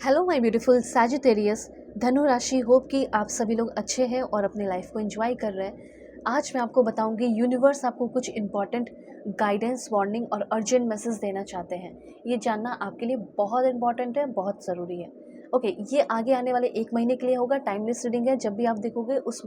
Hello my beautiful Sagittarius धनु राशि। Hope कि आप सभी लोग अच्छे हैं और अपनी लाइफ को एंजॉय कर रहे हैं। आज मैं आपको बताऊंगी यूनिवर्स आपको कुछ इंपॉर्टेंट गाइडेंस, वार्निंग और अर्जेंट मैसेज देना चाहते हैं। ये जानना आपके लिए बहुत इंपॉर्टेंट है, बहुत ज़रूरी है। ओके, ये आगे आने वाले 1 महीने के लिए होगा। टाइमलेस रीडिंग है, जब भी आप देखोगे उस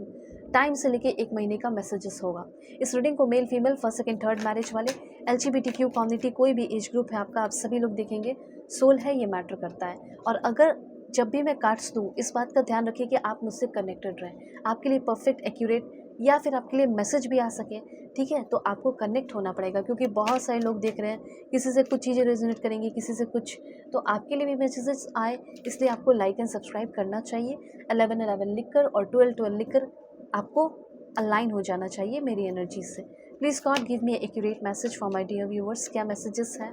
टाइम से लेके 1 महीने का मैसेजेस होगा। इस रीडिंग को male female, first second third marriage वाले, LGBTQ कम्युनिटी, कोई भी एज ग्रुप है आपका, आप सभी लोग देखेंगे। सोल है, ये मैटर करता है। और अगर जब भी मैं कार्ड्स दूँ, इस बात का ध्यान रखिए कि आप मुझसे कनेक्टेड रहें, आपके लिए परफेक्ट, एक्यूरेट या फिर आपके लिए मैसेज भी आ सके। ठीक है, तो आपको कनेक्ट होना पड़ेगा, क्योंकि बहुत सारे लोग देख रहे हैं, किसी से कुछ चीज़ें रेजोनेट करेंगी, किसी से कुछ। तो आपके लिए भी मैसेजेस आए, इसलिए आपको लाइक एंड सब्सक्राइब करना चाहिए। 1111 लिखकर और 1212 लिखकर आपको अलाइन हो जाना चाहिए मेरी एनर्जी से। Please God give me accurate message for my dear viewers. क्या मैसेजेस हैं?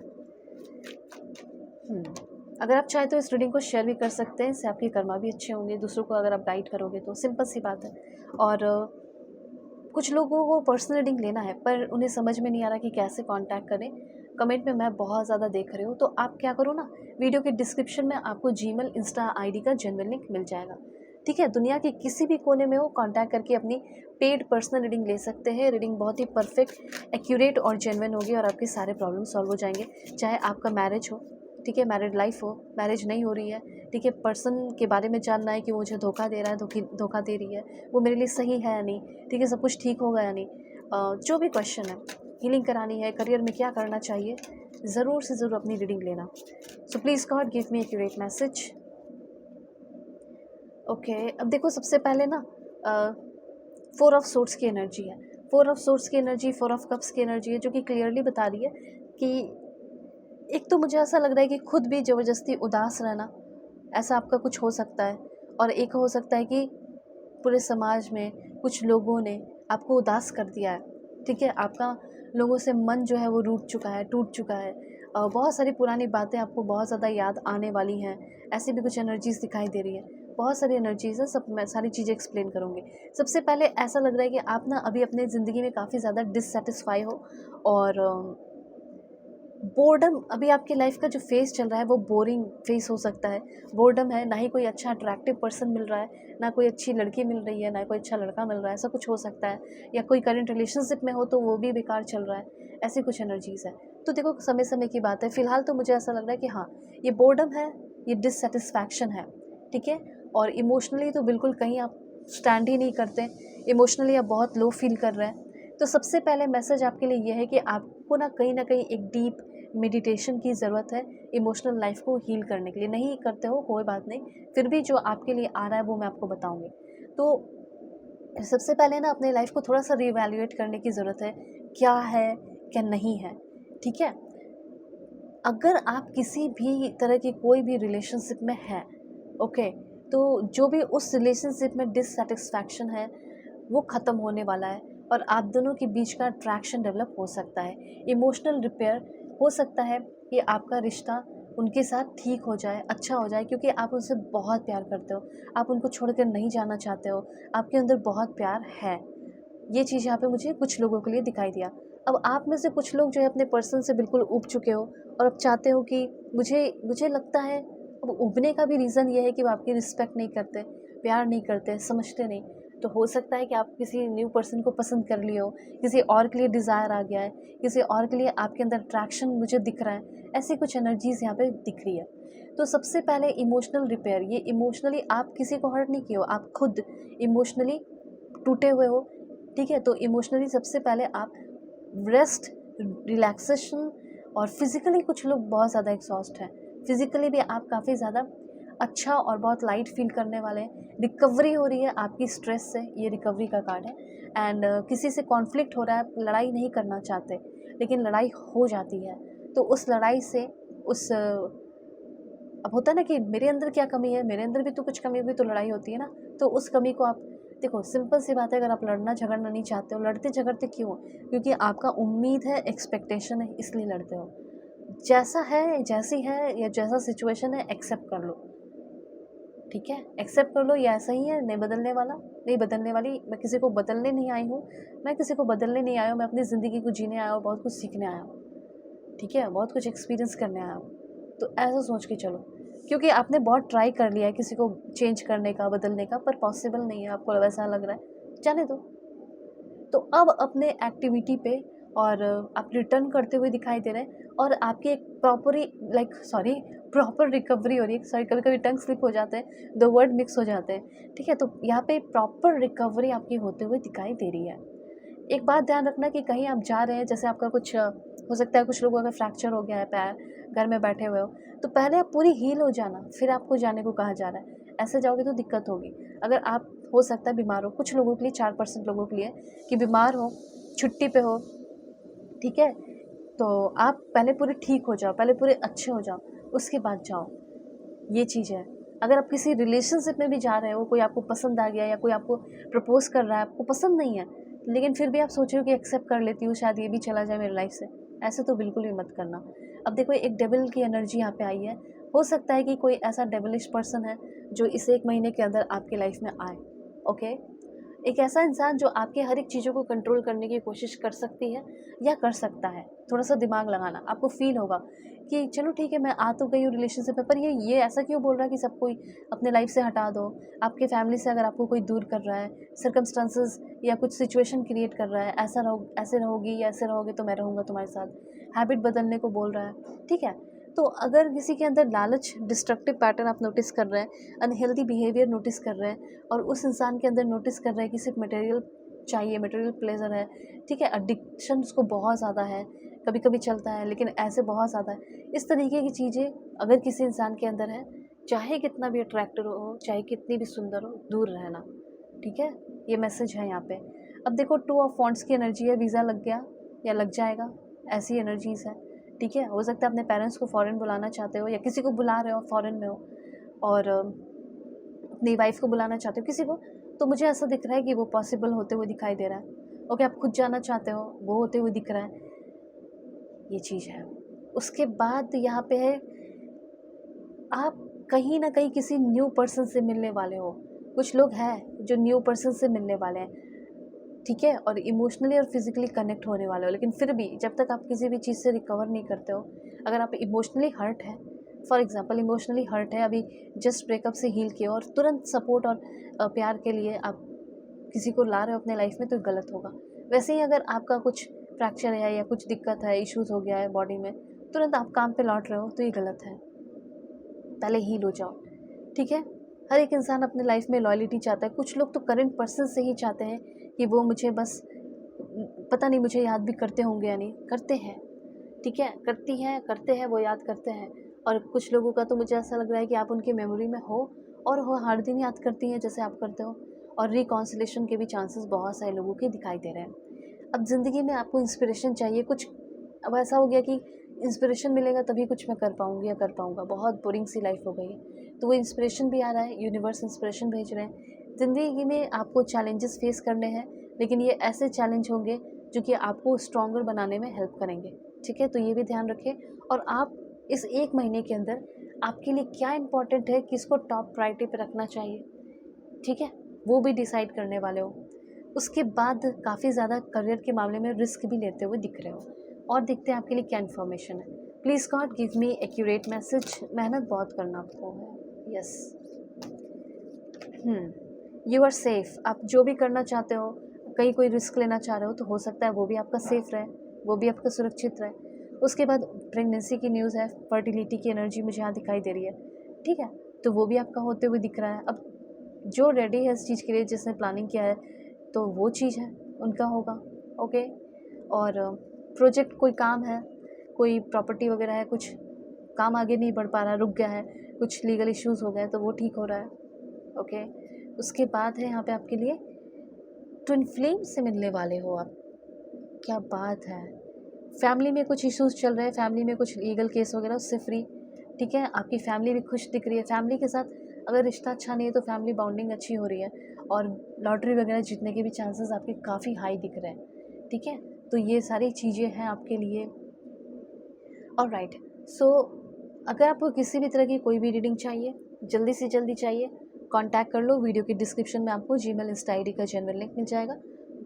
अगर आप चाहें तो इस रीडिंग को शेयर भी कर सकते हैं, इससे आपके कर्मा भी अच्छे होंगे। दूसरों को अगर आप गाइड करोगे तो सिंपल सी बात है। और कुछ लोगों को पर्सनल रीडिंग लेना है, पर उन्हें समझ में नहीं आ रहा कि कैसे कांटेक्ट करें। कमेंट में मैं बहुत ज़्यादा देख रही हूँ, तो आप क्या करो ना, वीडियो के डिस्क्रिप्शन में आपको जीमेल, इंस्टा आईडी का जेन्युइन लिंक मिल जाएगा। ठीक है, दुनिया के किसी भी कोने में हो, कांटेक्ट करके अपनी पेड पर्सनल रीडिंग ले सकते हैं। रीडिंग बहुत ही परफेक्ट, एक्यूरेट और जेन्युइन होगी और आपके सारे प्रॉब्लम सॉल्व हो जाएंगे। चाहे आपका मैरिज हो, ठीक है, मैरिड लाइफ हो, मैरिज नहीं हो रही है, ठीक है, पर्सन के बारे में जानना है कि वो मुझे धोखा दे रहा है, धोखा दे रही है, वो मेरे लिए सही है या नहीं, ठीक है, सब कुछ ठीक होगा या नहीं, जो भी क्वेश्चन है, हीलिंग करानी है, करियर में क्या करना चाहिए, ज़रूर से ज़रूर अपनी रीडिंग लेना। So please God give me accurate message. Okay, अब देखो, सबसे पहले ना 4 ऑफ सोर्ड्स की एनर्जी है। 4 ऑफ सोर्ड्स की एनर्जी, 4 ऑफ कप्स की एनर्जी है, जो कि क्लियरली बता रही है कि एक तो मुझे ऐसा लग रहा है कि खुद भी ज़बरदस्ती उदास रहना, ऐसा आपका कुछ हो सकता है। और एक हो सकता है कि पूरे समाज में कुछ लोगों ने आपको उदास कर दिया है। ठीक है, आपका लोगों से मन जो है वो रूठ चुका है, टूट चुका है। बहुत सारी पुरानी बातें आपको बहुत ज़्यादा याद आने वाली हैं। ऐसी भी कुछ एनर्जीज़ दिखाई दे रही है। बहुत सारी एनर्जीज़ हैं, सब मैं सारी चीज़ें एक्सप्लेन करूँगी। सबसे पहले ऐसा लग रहा है कि आप ना अभी अपने ज़िंदगी में काफ़ी ज़्यादा डिससैटिस्फाई हो, और बोर्डम अभी आपकी लाइफ का जो फेज़ चल रहा है वो बोरिंग फेज़ हो सकता है। बोर्डम है, ना ही कोई अच्छा अट्रैक्टिव पर्सन मिल रहा है, ना कोई अच्छी लड़की मिल रही है, ना कोई अच्छा लड़का मिल रहा है, ऐसा कुछ हो सकता है। या कोई करंट रिलेशनशिप में हो तो वो भी बेकार चल रहा है, ऐसी कुछ एनर्जीज़ है। तो देखो, समय समय की बात है। फ़िलहाल तो मुझे ऐसा लग रहा है कि हाँ, ये बोर्डम है, ये डिससैटिस्फैक्शन है, ठीक है। और इमोशनली तो बिल्कुल कहीं आप स्टैंड ही नहीं करते, इमोशनली आप बहुत लो फील कर रहे हैं। तो सबसे पहले मैसेज आपके लिए ये है कि आपको ना कहीं एक डीप मेडिटेशन की ज़रूरत है इमोशनल लाइफ को हील करने के लिए। नहीं करते हो कोई बात नहीं, फिर भी जो आपके लिए आ रहा है वो मैं आपको बताऊंगी। तो सबसे पहले ना अपने लाइफ को थोड़ा सा रिवैल्यूएट करने की ज़रूरत है, क्या है क्या नहीं है। ठीक है, अगर आप किसी भी तरह की कोई भी रिलेशनशिप में हैं, ओके, तो जो भी उस रिलेशनशिप में डिससेटिस्फैक्शन है वो ख़त्म होने वाला है, और आप दोनों के बीच का अट्रैक्शन डेवलप हो सकता है। इमोशनल रिपेयर हो सकता है कि आपका रिश्ता उनके साथ ठीक हो जाए, अच्छा हो जाए, क्योंकि आप उनसे बहुत प्यार करते हो, आप उनको छोड़कर नहीं जाना चाहते हो, आपके अंदर बहुत प्यार है। ये चीज़ यहाँ पे मुझे कुछ लोगों के लिए दिखाई दिया। अब आप में से कुछ लोग जो है अपने पर्सन से बिल्कुल ऊब चुके हो, और अब चाहते हो कि मुझे मुझे लगता है अब उबने का भी रीज़न ये है कि वो आपकी रिस्पेक्ट नहीं करते, प्यार नहीं करते, समझते नहीं। तो हो सकता है कि आप किसी न्यू पर्सन को पसंद कर लिए हो, किसी और के लिए डिज़ायर आ गया है, किसी और के लिए आपके अंदर अट्रैक्शन मुझे दिख रहा है। ऐसी कुछ एनर्जीज़ यहाँ पे दिख रही है। तो सबसे पहले इमोशनल रिपेयर, ये इमोशनली आप किसी को हर्ट नहीं किए हो, आप खुद इमोशनली टूटे हुए हो। ठीक है, तो इमोशनली सबसे पहले आप रेस्ट, रिलैक्सेशन, और फिज़िकली कुछ लोग बहुत ज़्यादा एग्जॉस्ट हैं। फिज़िकली भी आप काफ़ी ज़्यादा अच्छा और बहुत लाइट फील करने वाले हैं। रिकवरी हो रही है आपकी स्ट्रेस से, ये रिकवरी का कार्ड है। एंड किसी से कॉन्फ्लिक्ट हो रहा है, आप लड़ाई नहीं करना चाहते लेकिन लड़ाई हो जाती है। तो उस लड़ाई से उस अब होता है ना कि मेरे अंदर क्या कमी है, मेरे अंदर भी तो कुछ कमी हुई तो लड़ाई होती है ना। तो उस कमी को आप देखो, सिंपल सी बात है, अगर आप लड़ना झगड़ना नहीं चाहते हो, लड़ते झगड़ते क्यों हो? क्योंकि आपका उम्मीद है, एक्सपेक्टेशन है, इसलिए लड़ते हो। जैसा है, जैसी है, या जैसा सिचुएशन है, एक्सेप्ट कर लो। ठीक है, एक्सेप्ट कर लो, ये ऐसा ही है, नहीं बदलने वाला, नहीं बदलने वाली। मैं किसी को बदलने नहीं आई हूँ, मैं किसी को बदलने नहीं आया हूँ, मैं अपनी ज़िंदगी को जीने आया हूँ, बहुत कुछ सीखने आया हूँ। ठीक है, बहुत कुछ एक्सपीरियंस करने आया हूँ। तो ऐसा सोच के चलो। क्योंकि आपने बहुत ट्राई कर लिया है किसी को चेंज करने का, बदलने का, पर पॉसिबल नहीं है, आपको वैसा लग रहा है, जाने दो। तो अब अपने एक्टिविटी पे और आप रिटर्न करते हुए दिखाई दे रहे हैं और आपकी एक प्रॉपर रिकवरी हो रही है। सॉरी, कभी कभी टंग स्लिप हो जाते हैं, दो वर्ड मिक्स हो जाते हैं, ठीक है। तो यहाँ पे प्रॉपर रिकवरी आपकी होते हुए दिखाई दे रही है। एक बात ध्यान रखना कि कहीं आप जा रहे हैं, जैसे आपका कुछ हो सकता है, कुछ लोगों का फ्रैक्चर हो गया है पैर, घर में बैठे हुए हो, तो पहले आप पूरी हील हो जाना, फिर आपको जाने को कहा जा रहा है। ऐसे जाओगे तो दिक्कत होगी। अगर आप हो सकता है बीमार हो, कुछ लोगों के लिए 4% लोगों के लिए कि बीमार हो, छुट्टी पे हो, ठीक है, तो आप पहले पूरे ठीक हो जाओ, पहले पूरे अच्छे हो जाओ, उसके बाद जाओ। ये चीज़ है। अगर आप किसी रिलेशनशिप में भी जा रहे हो, कोई आपको पसंद आ गया या कोई आपको प्रपोज कर रहा है, आपको पसंद नहीं है, लेकिन फिर भी आप सोच रहे हो कि एक्सेप्ट कर लेती हूँ, शायद ये भी चला जाए मेरी लाइफ से, ऐसे तो बिल्कुल भी मत करना। अब देखो, एक डेविल की एनर्जी यहाँ पे आई है। हो सकता है कि कोई ऐसा डेविलिश पर्सन है जो इस 1 महीने के अंदर आपकी लाइफ में आए। ओके, एक ऐसा इंसान जो आपके हर एक चीज़ों को कंट्रोल करने की कोशिश कर सकती है या कर सकता है। थोड़ा सा दिमाग लगाना, आपको फील होगा कि चलो ठीक है, मैं आ तो गई हूँ रिलेशनशिप में, पर ये ऐसा क्यों बोल रहा है कि सब कोई अपने लाइफ से हटा दो। आपके फैमिली से अगर आपको कोई दूर कर रहा है, सर्कमस्टांसेस या कुछ सिचुएशन क्रिएट कर रहा है, ऐसे रहोगी या ऐसे रहोगे तो मैं रहूँगा तुम्हारे साथ, हैबिट बदलने को बोल रहा है, ठीक है। तो अगर किसी के अंदर लालच, डिस्ट्रक्टिव पैटर्न आप नोटिस कर रहे हैं, अनहेल्दी बिहेवियर नोटिस कर रहे हैं, और उस इंसान के अंदर नोटिस कर रहे हैं कि सिर्फ मटेरियल चाहिए, मटेरियल प्लेजर है, ठीक है, एडिक्शन उसको बहुत ज़्यादा है, कभी कभी चलता है लेकिन ऐसे बहुत ज़्यादा है, इस तरीके की चीज़ें अगर किसी इंसान के अंदर है, चाहे कितना भी अट्रैक्टिव हो, चाहे कितनी भी सुंदर हो, दूर रहना, ठीक है। ये मैसेज है यहाँ पे। अब देखो, 2 ऑफ वॉन्ड्स की एनर्जी है, वीज़ा लग गया या लग जाएगा, ऐसी एनर्जीज है, ठीक है। हो सकता है अपने पेरेंट्स को फ़ॉरेन बुलाना चाहते हो या किसी को बुला रहे हो, फ़ॉरेन में हो, और अपनी वाइफ को बुलाना चाहते हो किसी को, तो मुझे ऐसा दिख रहा है कि वो पॉसिबल होते हुए दिखाई दे रहा है। ओके, आप खुद जाना चाहते हो, वो होते हुए दिख रहा है, ये चीज़ है। उसके बाद यहाँ पे है, आप कहीं ना कहीं किसी न्यू पर्सन से मिलने वाले हो। कुछ लोग हैं जो न्यू पर्सन से मिलने वाले हैं, ठीक है, और इमोशनली और फिजिकली कनेक्ट होने वाले हो। लेकिन फिर भी जब तक आप किसी भी चीज़ से रिकवर नहीं करते हो, अगर आप इमोशनली हर्ट है, फॉर एग्जांपल इमोशनली हर्ट है, अभी जस्ट ब्रेकअप से हील किया और तुरंत सपोर्ट और प्यार के लिए आप किसी को ला रहे हो अपने लाइफ में, तो गलत होगा। वैसे ही अगर आपका कुछ फ्रैक्चर है या कुछ दिक्कत है, इश्यूज़ हो गया है बॉडी में, तुरंत आप काम पे लौट रहे हो, तो ये गलत है। पहले हील हो जाओ, ठीक है। हर एक इंसान अपने लाइफ में लॉयल्टी चाहता है। कुछ लोग तो करंट पर्सन से ही चाहते हैं कि वो मुझे बस, पता नहीं मुझे याद भी करते होंगे या नहीं, करते हैं, ठीक है, करते हैं, वो याद करते हैं। और कुछ लोगों का तो मुझे ऐसा लग रहा है कि आप उनकी मेमोरी में हो और वो हर दिन याद करती हैं जैसे आप करते हो, और रिकॉन्सिलेशन के भी चांसेस बहुत सारे लोगों के दिखाई दे रहे हैं। अब ज़िंदगी में आपको इंस्पिरेशन चाहिए कुछ। अब ऐसा हो गया कि इंस्पिरेशन मिलेगा तभी कुछ मैं कर पाऊँगी या कर पाऊँगा, बहुत बोरिंग सी लाइफ हो गई है, तो वो इंस्पिरेशन भी आ रहा है, यूनिवर्स इंस्पिरेशन भेज रहे हैं। ज़िंदगी में आपको चैलेंजेस फेस करने हैं, लेकिन ये ऐसे चैलेंज होंगे जो कि आपको स्ट्रॉन्गर बनाने में हेल्प करेंगे, ठीक है। तो ये भी ध्यान रखें। और आप इस 1 महीने के अंदर आपके लिए क्या इंपॉर्टेंट है, किसको टॉप प्रायोरिटी पे रखना चाहिए, ठीक है, वो भी डिसाइड करने वाले हो। उसके बाद काफ़ी ज़्यादा करियर के मामले में रिस्क भी लेते हुए दिख रहे हो। और देखते हैं आपके लिए क्या इन्फॉर्मेशन है। Please God give me accurate message. मेहनत बहुत करना आपको है, यस। You are safe. आप जो भी करना चाहते हो, कहीं कोई रिस्क लेना चाह रहे हो, तो हो सकता है वो भी आपका सेफ़ रहे, वो भी आपका सुरक्षित रहे। उसके बाद प्रेगनेंसी की न्यूज़ है, फर्टिलिटी की एनर्जी मुझे यहाँ दिखाई दे रही है, ठीक है, तो वो भी आपका होते हुए दिख रहा है। अब जो रेडी है इस चीज़ के लिए, जिसने प्लानिंग किया है, तो वो चीज़ है, उनका होगा, ओके। और प्रोजेक्ट, कोई काम है, कोई प्रॉपर्टी वगैरह है, कुछ काम आगे नहीं बढ़ पा रहा, रुक गया है, कुछ लीगल इश्यूज़ हो गए, तो वो ठीक हो रहा है, ओके। उसके बाद है यहाँ पे आपके लिए ट्विन फ्लेम से मिलने वाले हो आप, क्या बात है। फैमिली में कुछ इश्यूज़ चल रहे हैं, फैमिली में कुछ लीगल केस वगैरह, उससे फ्री, ठीक है। आपकी फैमिली भी खुश दिख रही है। फैमिली के साथ अगर रिश्ता अच्छा नहीं है तो फैमिली बॉन्डिंग अच्छी हो रही है, और लॉटरी वगैरह जीतने के भी चांसेस आपके काफ़ी हाई दिख रहे हैं, ठीक है। तो ये सारी चीज़ें हैं आपके लिए, ऑलराइट। सो अगर आपको किसी भी तरह की कोई भी रीडिंग चाहिए, जल्दी से जल्दी चाहिए, कांटेक्ट कर लो। वीडियो के डिस्क्रिप्शन में आपको जीमेल, इंस्टा आईडी का जनरल लिंक मिल जाएगा।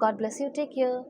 God bless you, take care.